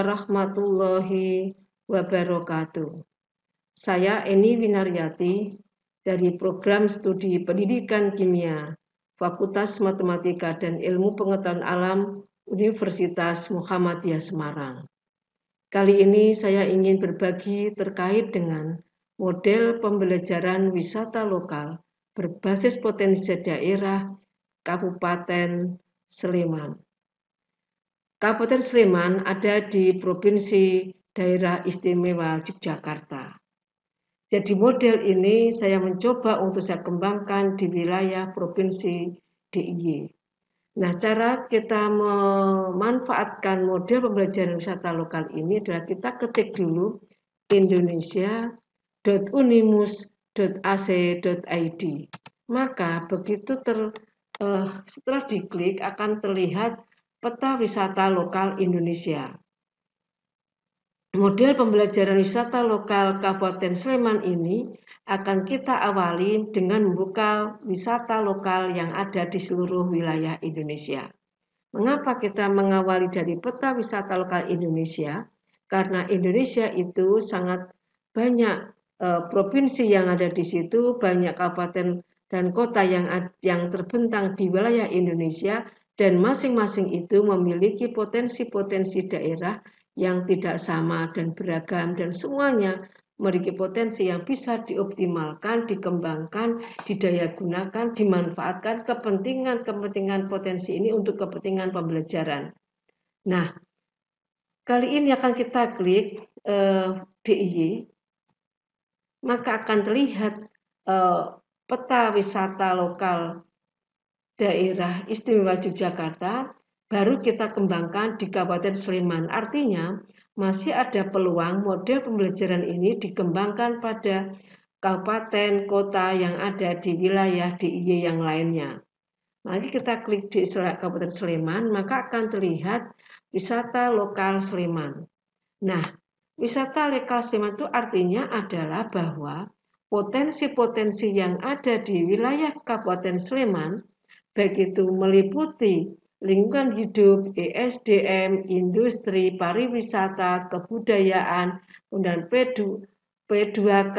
warahmatullahi wabarakatuh. Saya Eni Winaryati dari Program Studi Pendidikan Kimia, Fakultas Matematika dan Ilmu Pengetahuan Alam Universitas Muhammadiyah Semarang. Kali ini saya ingin berbagi terkait dengan model pembelajaran wisata lokal berbasis potensi daerah Kabupaten Sleman. Kabupaten Sleman ada di Provinsi Daerah Istimewa Yogyakarta. Jadi model ini saya mencoba untuk saya kembangkan di wilayah Provinsi DIY. Nah, cara kita memanfaatkan model pembelajaran wisata lokal ini adalah kita ketik dulu indonesia.unimus.ac.id. Maka begitu setelah diklik akan terlihat peta wisata lokal Indonesia. Model pembelajaran wisata lokal Kabupaten Sleman ini akan kita awali dengan membuka wisata lokal yang ada di seluruh wilayah Indonesia. Mengapa kita mengawali dari peta wisata lokal Indonesia? Karena Indonesia itu sangat banyak provinsi yang ada di situ, banyak kabupaten dan kota yang terbentang di wilayah Indonesia, dan masing-masing itu memiliki potensi-potensi daerah yang tidak sama dan beragam, dan semuanya memiliki potensi yang bisa dioptimalkan, dikembangkan, didayagunakan, dimanfaatkan kepentingan potensi ini untuk kepentingan pembelajaran. Nah, kali ini akan kita klik DIY, maka akan terlihat peta wisata lokal daerah Istimewa Yogyakarta, baru kita kembangkan di Kabupaten Sleman. Artinya, masih ada peluang model pembelajaran ini dikembangkan pada kabupaten, kota yang ada di wilayah DIY yang lainnya. Mari kita klik di Kabupaten Sleman, maka akan terlihat wisata lokal Sleman. Nah, wisata lokal Sleman itu artinya adalah bahwa potensi-potensi yang ada di wilayah Kabupaten Sleman, baik itu meliputi lingkungan hidup, ESDM, industri, pariwisata, kebudayaan, dan P2K,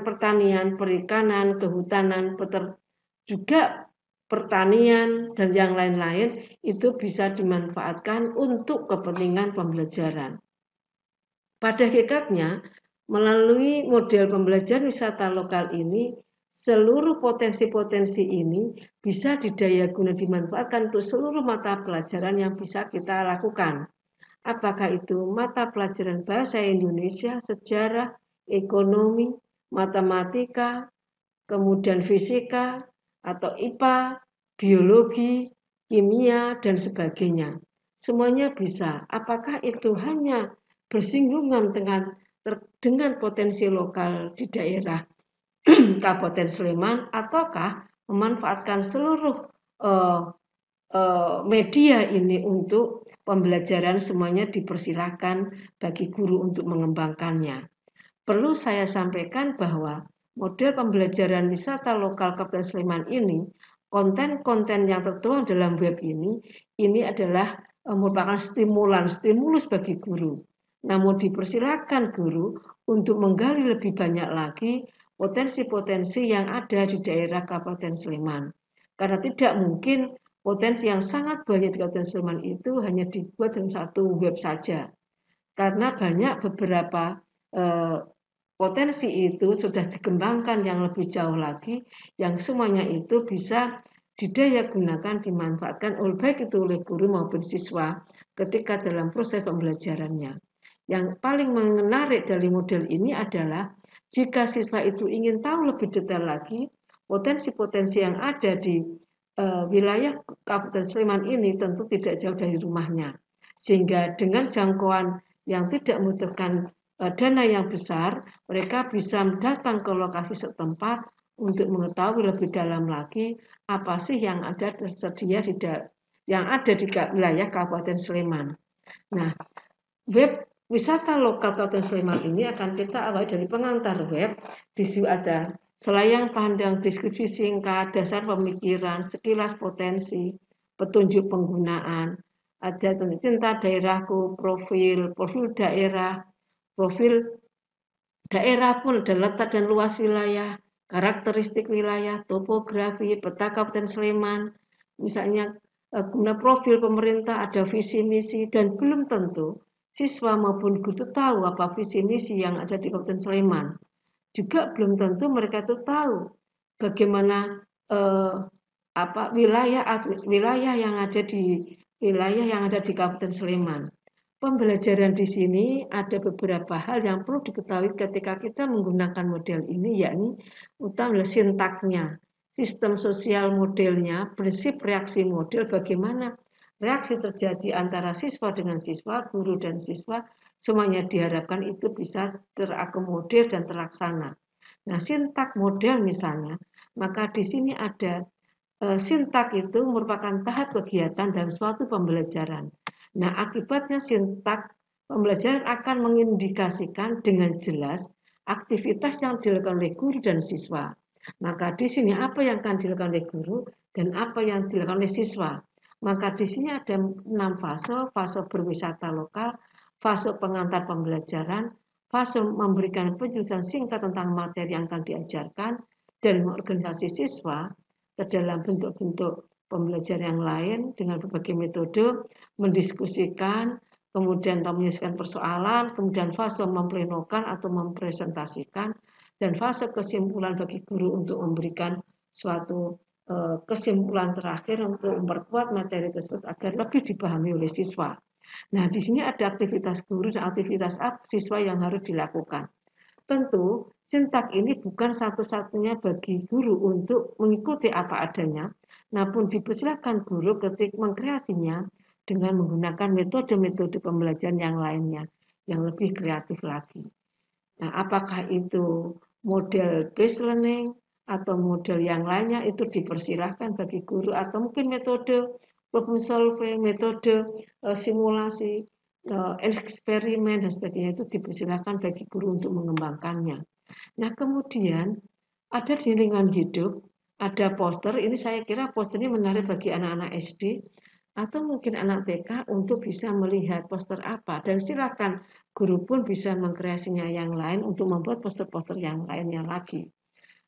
pertanian, perikanan, kehutanan, juga pertanian, dan yang lain-lain, itu bisa dimanfaatkan untuk kepentingan pembelajaran. Pada hakikatnya, melalui model pembelajaran wisata lokal ini, seluruh potensi-potensi ini bisa didayaguna dimanfaatkan untuk seluruh mata pelajaran yang bisa kita lakukan. Apakah itu mata pelajaran bahasa Indonesia, sejarah, ekonomi, matematika, kemudian fisika, atau IPA, biologi, kimia, dan sebagainya. Semuanya bisa. Apakah itu hanya bersinggungan dengan potensi lokal di daerah Kabupaten Sleman, ataukah memanfaatkan seluruh media ini untuk pembelajaran, semuanya dipersilahkan bagi guru untuk mengembangkannya. Perlu saya sampaikan bahwa model pembelajaran wisata lokal Kabupaten Sleman ini, konten-konten yang tertuang dalam web ini adalah merupakan stimulus bagi guru. Namun dipersilakan guru untuk menggali lebih banyak lagi potensi-potensi yang ada di daerah Kabupaten Sleman. Karena tidak mungkin potensi yang sangat banyak di Kabupaten Sleman itu hanya dibuat dalam satu web saja. Karena banyak beberapa potensi itu sudah dikembangkan yang lebih jauh lagi, yang semuanya itu bisa didayagunakan, dimanfaatkan baik itu oleh guru maupun siswa ketika dalam proses pembelajarannya. Yang paling menarik dari model ini adalah jika siswa itu ingin tahu lebih detail lagi potensi-potensi yang ada di wilayah Kabupaten Sleman ini tentu tidak jauh dari rumahnya. Sehingga dengan jangkauan yang tidak membutuhkan dana yang besar, mereka bisa datang ke lokasi setempat untuk mengetahui lebih dalam lagi apa sih yang ada tersedia yang ada di wilayah Kabupaten Sleman. Nah, web wisata lokal Kabupaten Sleman ini akan kita awali dari pengantar web. Di situ ada selayang pandang, deskripsi singkat, dasar pemikiran, sekilas potensi, petunjuk penggunaan, ada cinta daerahku, profil daerah pun ada letak dan luas wilayah, karakteristik wilayah, topografi, peta Kabupaten Sleman, misalnya guna profil pemerintah ada visi misi dan belum tentu siswa maupun guru tahu apa visi misi yang ada di Kabupaten Sleman. Juga belum tentu mereka itu tahu bagaimana wilayah yang ada di Kabupaten Sleman. Pembelajaran di sini ada beberapa hal yang perlu diketahui ketika kita menggunakan model ini, yakni utama sintaknya, sistem sosial modelnya, prinsip reaksi model, bagaimana reaksi terjadi antara siswa dengan siswa, guru dan siswa, semuanya diharapkan itu bisa terakomodir dan terlaksana. Nah, sintak model misalnya, maka di sini ada sintak itu merupakan tahap kegiatan dalam suatu pembelajaran. Nah, akibatnya sintak pembelajaran akan mengindikasikan dengan jelas aktivitas yang dilakukan oleh guru dan siswa. Maka di sini apa yang akan dilakukan oleh guru dan apa yang dilakukan oleh siswa. Maka di sini ada 6 fase berwisata lokal, fase pengantar pembelajaran, fase memberikan penjelasan singkat tentang materi yang akan diajarkan, dan organisasi siswa ke dalam bentuk-bentuk pembelajaran yang lain dengan berbagai metode, mendiskusikan, kemudian menyelesaikan persoalan, kemudian fase memplenokan atau mempresentasikan, dan fase kesimpulan bagi guru untuk memberikan suatu kesimpulan terakhir untuk memperkuat materi tersebut agar lebih dipahami oleh siswa. Nah, di sini ada aktivitas guru dan aktivitas siswa yang harus dilakukan. Tentu, sintak ini bukan satu-satunya bagi guru untuk mengikuti apa adanya, namun dipersilakan guru ketika mengkreasinya dengan menggunakan metode-metode pembelajaran yang lainnya, yang lebih kreatif lagi. Nah, apakah itu model based learning atau model yang lainnya, itu dipersilahkan bagi guru, atau mungkin metode problem solving, metode simulasi, eksperimen dan sebagainya, itu dipersilakan bagi guru untuk mengembangkannya. Nah, kemudian ada di lingkungan hidup, ada poster. Ini saya kira poster ini menarik bagi anak-anak SD atau mungkin anak TK untuk bisa melihat poster apa, dan silakan guru pun bisa mengkreasinya yang lain untuk membuat poster-poster yang lainnya lagi.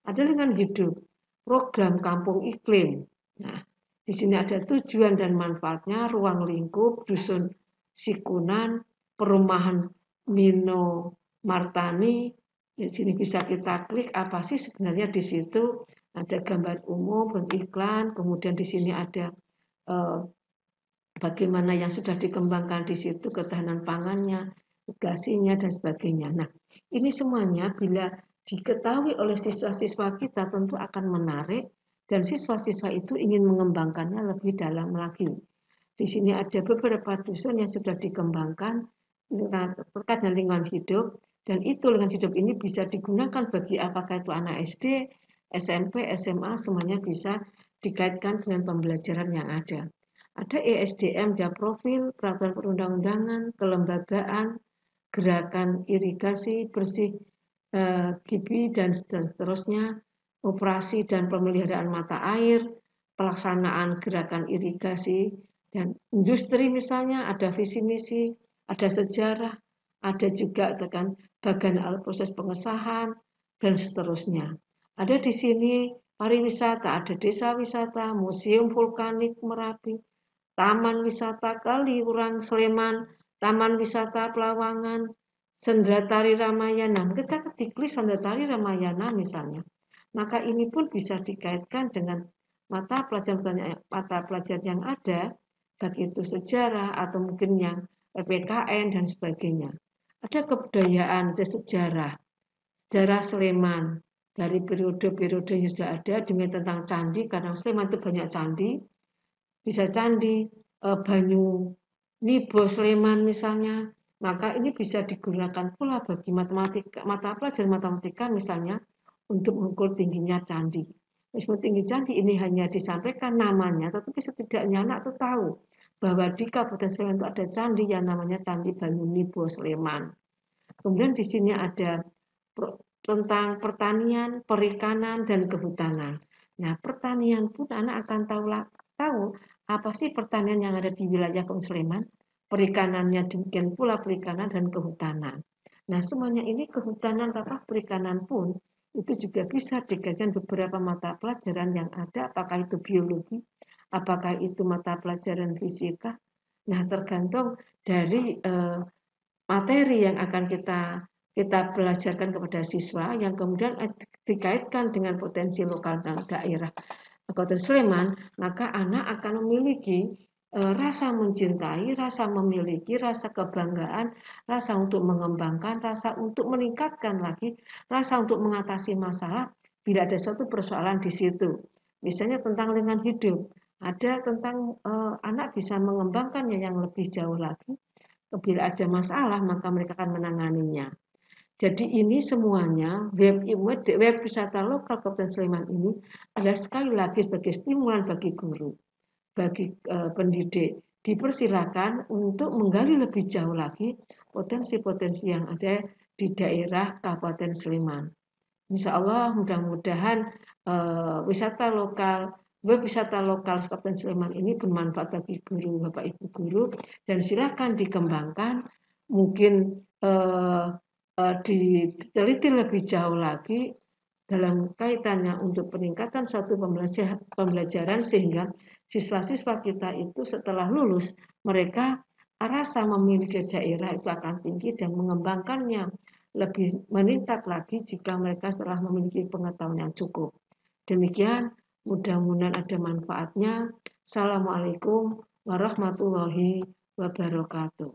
Ada lingkungan hidup, program kampung iklim. Nah, di sini ada tujuan dan manfaatnya, ruang lingkup, dusun Sikunan, perumahan Mino Martani. Di sini bisa kita klik apa sih sebenarnya di situ. Ada gambar umum, beriklan, kemudian di sini ada bagaimana yang sudah dikembangkan di situ, ketahanan pangannya, irigasinya, dan sebagainya. Nah, ini semuanya bila diketahui oleh siswa-siswa kita tentu akan menarik, dan siswa-siswa itu ingin mengembangkannya lebih dalam lagi. Di sini ada beberapa dusun yang sudah dikembangkan terkait dengan lingkungan hidup, dan itu lingkungan hidup ini bisa digunakan bagi apakah itu anak SD, SMP, SMA, semuanya bisa dikaitkan dengan pembelajaran yang ada. Ada ESDM, ada profil, peraturan perundang-undangan, kelembagaan, gerakan irigasi bersih, GIBI, dan seterusnya, operasi dan pemeliharaan mata air, pelaksanaan gerakan irigasi, dan industri misalnya, ada visi misi, ada sejarah, ada juga tekan bagian proses pengesahan, dan seterusnya. Ada di sini pariwisata, ada desa wisata, museum vulkanik Merapi, taman wisata Kaliurang Sleman, taman wisata Pelawangan, Sendratari Ramayana. Kita ketik Sendratari Ramayana misalnya, maka ini pun bisa dikaitkan dengan mata pelajaran yang ada, baik itu sejarah atau mungkin yang PPKN dan sebagainya. Ada kebudayaan, ada sejarah Sleman dari periode-periode yang sudah ada, demi tentang candi, karena Sleman itu banyak candi, bisa candi Banyu Nibo Sleman misalnya, maka ini bisa digunakan pula bagi mata pelajaran matematika misalnya untuk mengukur tingginya candi. Meskipun tinggi candi ini hanya disampaikan namanya, tetapi setidaknya anak itu tahu bahwa di Kabupaten Sleman itu ada candi yang namanya Candi Banyu Nibo Sleman. Kemudian di sini ada tentang pertanian, perikanan, dan kehutanan. Nah, pertanian pun anak akan tahu lah tahu apa sih pertanian yang ada di wilayah Kabupaten Sleman, perikanannya demikian pula perikanan dan kehutanan. Nah, semuanya ini kehutanan atau perikanan pun itu juga bisa dikaitkan beberapa mata pelajaran yang ada, apakah itu biologi, apakah itu mata pelajaran fisika. Nah, tergantung dari materi yang akan kita belajarkan kepada siswa yang kemudian dikaitkan dengan potensi lokal dan daerah Kabupaten Sleman, maka anak akan memiliki rasa mencintai, rasa memiliki, rasa kebanggaan, rasa untuk mengembangkan, rasa untuk meningkatkan lagi, rasa untuk mengatasi masalah bila ada suatu persoalan di situ. Misalnya tentang lingkungan hidup, ada tentang anak bisa mengembangkannya yang lebih jauh lagi. Bila ada masalah, maka mereka akan menanganinya. Jadi ini semuanya web wisata lokal Kabupaten Sleman ini adalah sekali lagi sebagai stimulan bagi guru, bagi pendidik. Dipersilakan untuk menggali lebih jauh lagi potensi-potensi yang ada di daerah Kabupaten Sleman. Insya Allah mudah-mudahan wisata lokal, web wisata lokal Kabupaten Sleman ini bermanfaat bagi guru, Bapak Ibu guru, dan silakan dikembangkan. Mungkin diteliti lebih jauh lagi dalam kaitannya untuk peningkatan suatu pembelajaran sehingga siswa-siswa kita itu setelah lulus mereka rasa memiliki daerah itu akan tinggi dan mengembangkannya lebih meningkat lagi jika mereka setelah memiliki pengetahuan yang cukup. Demikian, mudah-mudahan ada manfaatnya. Assalamualaikum warahmatullahi wabarakatuh.